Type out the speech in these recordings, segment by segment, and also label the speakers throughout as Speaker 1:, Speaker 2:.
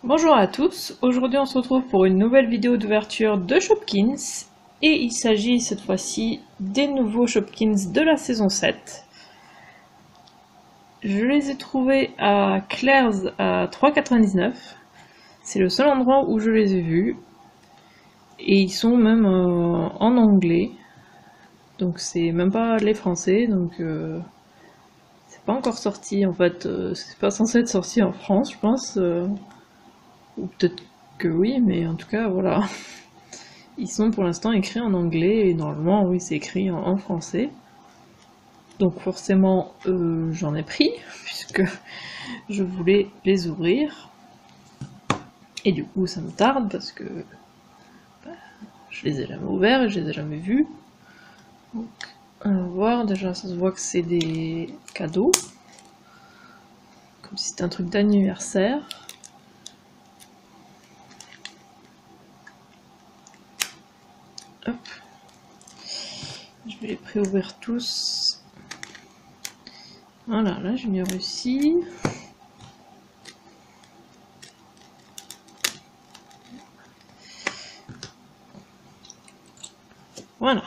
Speaker 1: Bonjour à tous, aujourd'hui on se retrouve pour une nouvelle vidéo d'ouverture de Shopkins et il s'agit cette fois-ci des nouveaux Shopkins de la saison 7. Je les ai trouvés à Claire's à 3,99 €, c'est le seul endroit où je les ai vus et ils sont même en anglais, donc c'est même pas les français, donc c'est pas encore sorti en fait, c'est pas censé être sorti en France je pense. Ou peut-être que oui, mais en tout cas, voilà. Ils sont pour l'instant écrits en anglais, et normalement, oui, c'est écrit en français. Donc forcément, j'en ai pris, puisque je voulais les ouvrir. Et du coup, ça me tarde, parce que je les ai jamais ouverts, et je les ai jamais vus. Donc, on va voir, déjà, ça se voit que c'est des cadeaux. Comme si c'était un truc d'anniversaire. Hop. Je vais les pré-ouvrir tous. Voilà, là j'ai bien réussi. Voilà.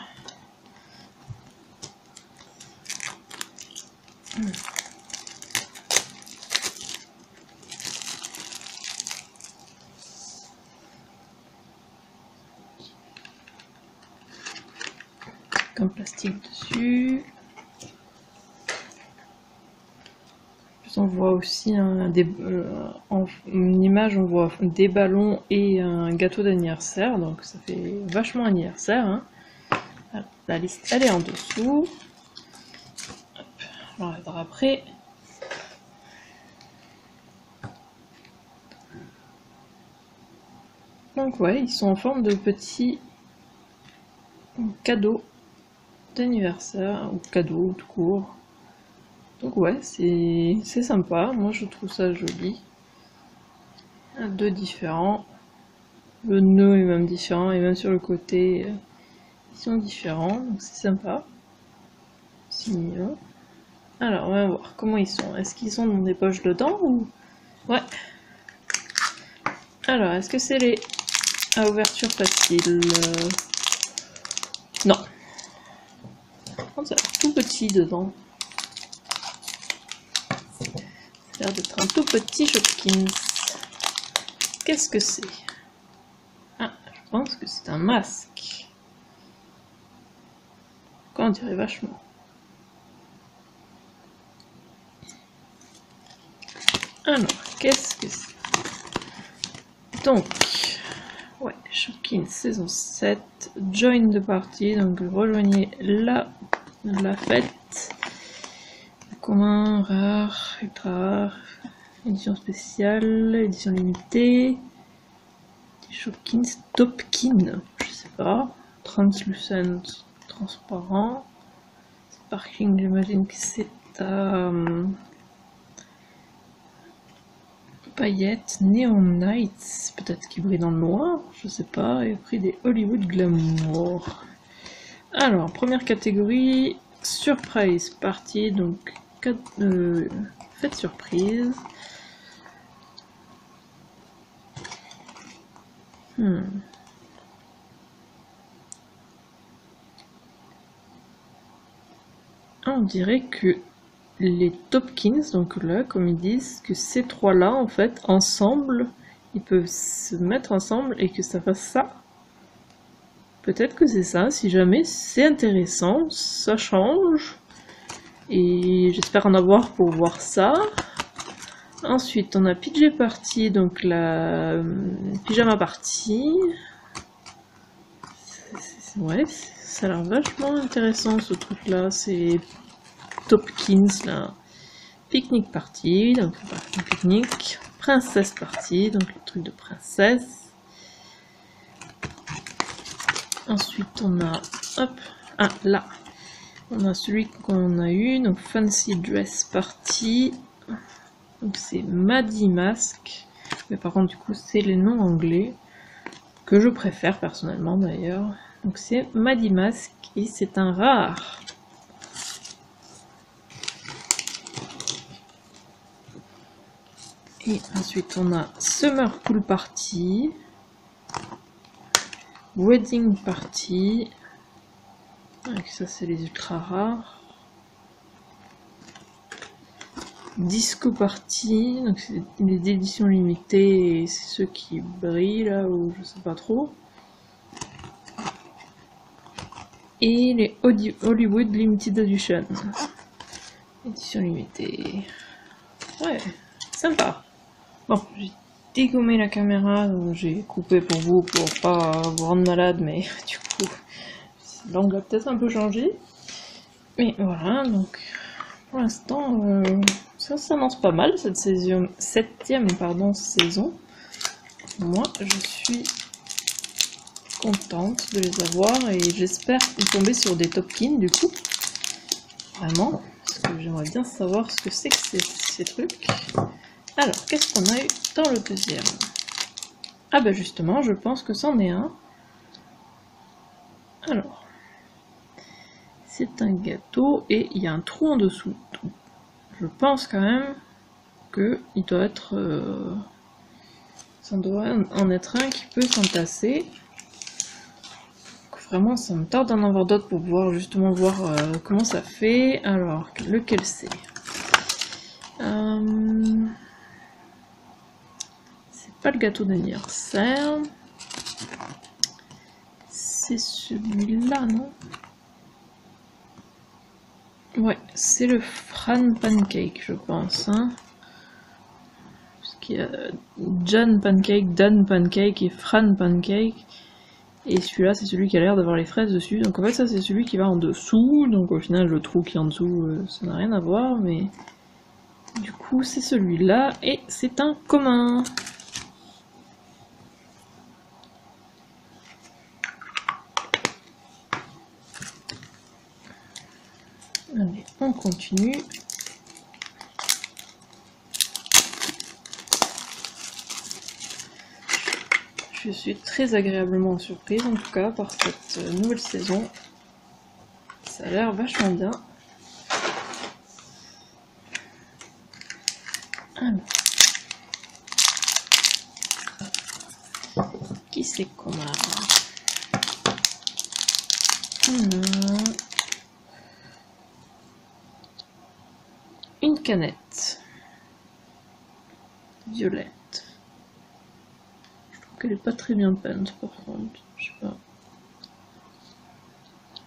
Speaker 1: Comme plastique dessus. On voit aussi en une image, on voit des ballons et un gâteau d'anniversaire, donc ça fait vachement anniversaire. Hein. Alors, la liste, elle est en dessous. Hop, on l'enlèvera après. Donc ouais, ils sont en forme de petits cadeaux d'anniversaire, ou cadeaux tout court. Donc ouais, c'est sympa, moi je trouve ça joli. Deux différents. Le nœud est même différent, et même sur le côté, ils sont différents, donc c'est sympa. C'est mignon. Alors, on va voir comment ils sont. Est-ce qu'ils sont dans des poches dedans ou... Ouais. Alors, est-ce que c'est les à ouverture facile? Non. Ça a l'air tout petit dedans. Ça a l'air d'être un tout petit Shopkins. Qu'est-ce que c'est? Ah, je pense que c'est un masque. Quoi, on dirait vachement. Alors, qu'est-ce que c'est? Donc, ouais, Shopkins saison 7, join the party, donc rejoignez la fête. Commun, rare, ultra rare, édition spéciale, édition limitée. Shopkins Topkin, je sais pas. Translucent, transparent. Sparkling, j'imagine que c'est à paillettes. Neon Nights, peut-être qu'il brille dans le noir, je sais pas. Et après des Hollywood Glamour. Alors, première catégorie, surprise party, donc fête surprise. On dirait que les Topkins, donc là, comme ils disent, que ces trois-là, en fait, ensemble, ils peuvent se mettre ensemble et que ça fasse ça. Peut-être que c'est ça, si jamais c'est intéressant, ça change. Et j'espère en avoir pour voir ça. Ensuite, on a PJ Party, donc la pyjama party. Ouais, ça a l'air vachement intéressant ce truc-là. C'est Topkins, là. Picnic party, donc un pique-nique. Princesse party, donc le truc de princesse. Ensuite, on a, hop, ah là, on a celui qu'on a eu, donc Fancy Dress Party. Donc c'est Maddie Mask, mais par contre du coup c'est les noms anglais que je préfère personnellement d'ailleurs. Donc c'est Maddie Mask et c'est un rare. Et ensuite on a Summer Pool Party, Wedding Party, donc ça c'est les ultra rares, Disco Party, donc c'est des éditions limitées et c'est ceux qui brillent là ou je sais pas trop, et les Hollywood Limited Edition, édition limitée, ouais, sympa. Bon, j'ai dégommé la caméra, donc j'ai coupé pour vous pour pas vous rendre malade, mais du coup, l'angle a peut-être un peu changé. Mais voilà, donc pour l'instant, ça s'annonce pas mal cette septième saison. Moi, je suis contente de les avoir et j'espère tomber sur des Topkins du coup. Vraiment, parce que j'aimerais bien savoir ce que c'est que ces trucs. Alors, qu'est-ce qu'on a eu dans le deuxième? Ah bah justement, je pense que c'en est un. Alors, c'est un gâteau et il y a un trou en dessous. Donc, je pense quand même que il doit être... ça doit en être un qui peut s'entasser. Vraiment, ça me tarde d'en avoir d'autres pour pouvoir justement voir comment ça fait. Alors, lequel c'est? Pas le gâteau d'anniversaire. C'est celui-là, non? Ouais, c'est le Fran Pancake, je pense. Hein, parce qu'il y a John Pancake, Dan Pancake et Fran Pancake. Et celui-là, c'est celui qui a l'air d'avoir les fraises dessus. Donc en fait, ça, c'est celui qui va en dessous. Donc au final, le trou qui est en dessous, ça n'a rien à voir. Mais du coup, c'est celui-là. Et c'est un commun. Allez, on continue. Je suis très agréablement surprise en tout cas par cette nouvelle saison. Ça a l'air vachement bien. Alors. Qui c'est qu'on a? Une canette violette. Je trouve qu'elle est pas très bien peinte par contre. Je sais pas.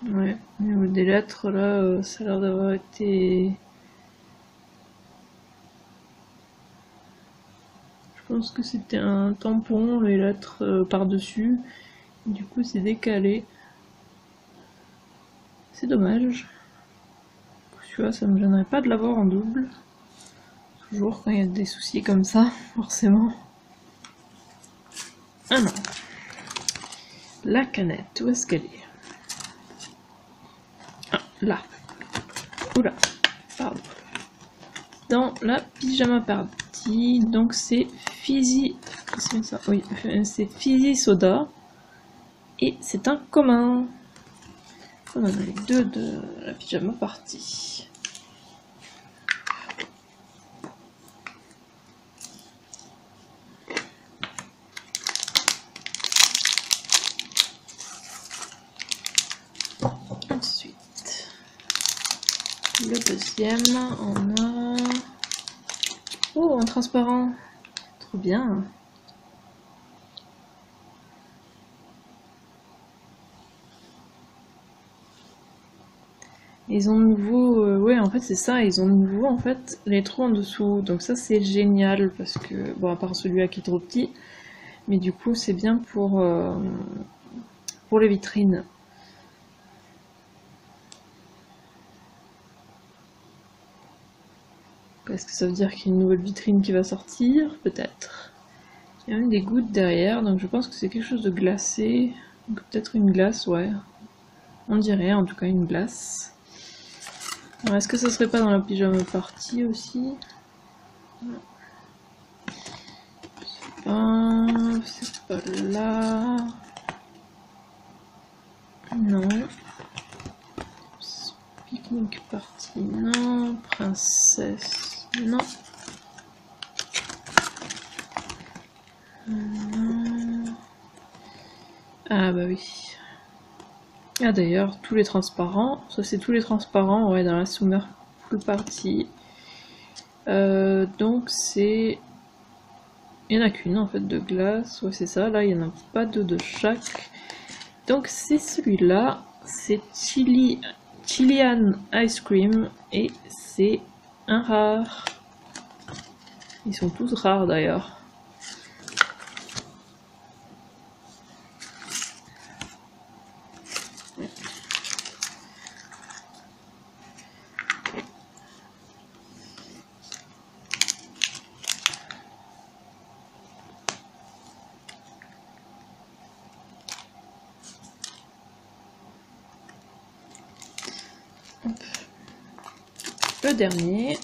Speaker 1: Ouais, au niveau des lettres là, ça a l'air d'avoir été. Je pense que c'était un tampon, les lettres par-dessus. Du coup, c'est décalé. C'est dommage. Tu vois, ça me gênerait pas de l'avoir en double. Toujours quand il y a des soucis comme ça, forcément. Alors, la canette, où est-ce qu'elle est? Ah, là. Oula, pardon. Dans la pyjama party, donc c'est Fizzy. C'est ça, oui, c'est Fizzy Soda. Et c'est un commun. On en a les deux de la pyjama party. Ensuite, le deuxième, on a... Oh, un transparent. Trop bien. Ils ont de nouveau, ouais en fait c'est ça, ils ont de nouveau en fait les trous en dessous, donc ça c'est génial parce que, bon à part celui-là qui est trop petit, mais du coup c'est bien pour les vitrines. Est-ce que ça veut dire qu'il y a une nouvelle vitrine qui va sortir? Peut-être. Il y a même des gouttes derrière, donc je pense que c'est quelque chose de glacé, donc peut-être une glace, ouais. On dirait en tout cas une glace. Alors, est-ce que ça serait pas dans la pyjama party aussi? C'est pas là. Non. Picnic party, non. Princesse, non. Ah bah oui. Ah d'ailleurs, tous les transparents, ça c'est tous les transparents, ouais, dans la Summer Full Party. Donc c'est... Il n'y en a qu'une en fait de glace, ouais c'est ça, là il n'y en a pas deux de chaque. Donc c'est celui-là, c'est Chilean Ice Cream et c'est un rare. Ils sont tous rares d'ailleurs. Le dernier.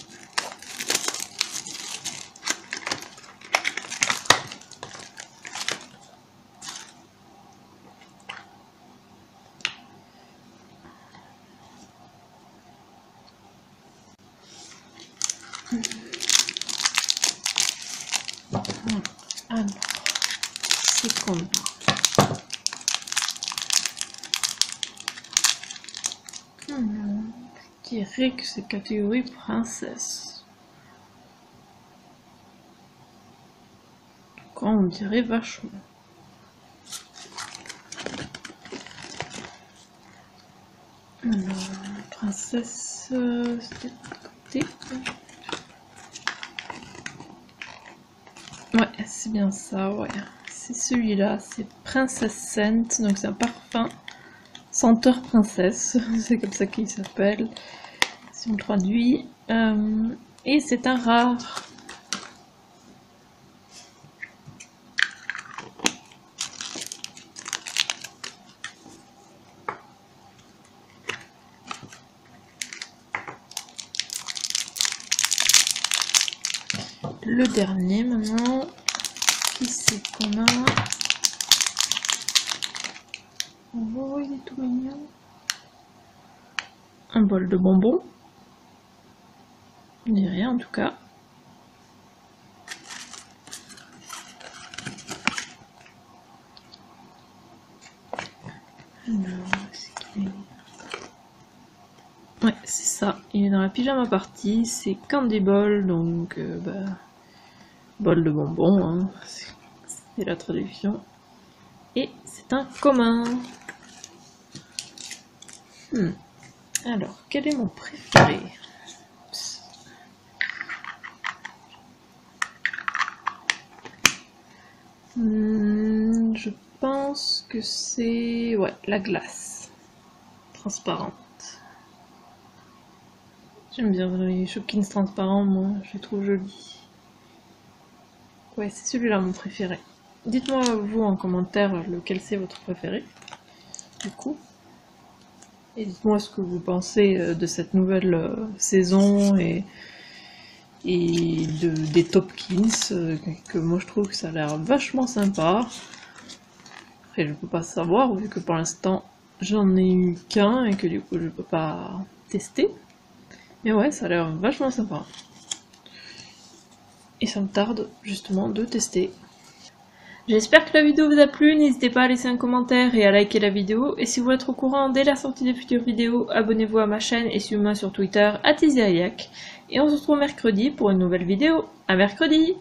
Speaker 1: Alors, c'est combien? Je dirais que c'est catégorie princesse. Quoi, on dirait vachement. Alors, princesse, c'était de côté. Ouais, c'est bien ça, ouais. C'est celui-là, c'est Princess Scent, donc c'est un parfum senteur princesse, c'est comme ça qu'il s'appelle, si on le traduit. Et c'est un rare. Le dernier maintenant, qui c'est qu'on a? Oh, il est tout mignon. Un bol de bonbons. On dirait en tout cas. Ouais, c'est ça. Il est dans la pyjama party. C'est Candy Ball, donc bol de bonbons, hein. C'est la traduction. Et c'est un commun. Alors, quel est mon préféré? Je pense que c'est... ouais, la glace. Transparente. J'aime bien les Shopkins transparents, moi, je les trouve jolis. Ouais, c'est celui-là mon préféré. Dites-moi vous en commentaire lequel c'est votre préféré, du coup. Et dites-moi ce que vous pensez de cette nouvelle saison et des Topkins, que moi je trouve que ça a l'air vachement sympa. Après je peux pas savoir vu que pour l'instant j'en ai eu qu'un et que du coup je peux pas tester. Mais ouais, ça a l'air vachement sympa. Et ça me tarde justement de tester. J'espère que la vidéo vous a plu, n'hésitez pas à laisser un commentaire et à liker la vidéo. Et si vous voulez être au courant dès la sortie des futures vidéos, abonnez-vous à ma chaîne et suivez-moi sur Twitter @iziriac. Et on se retrouve mercredi pour une nouvelle vidéo. À mercredi!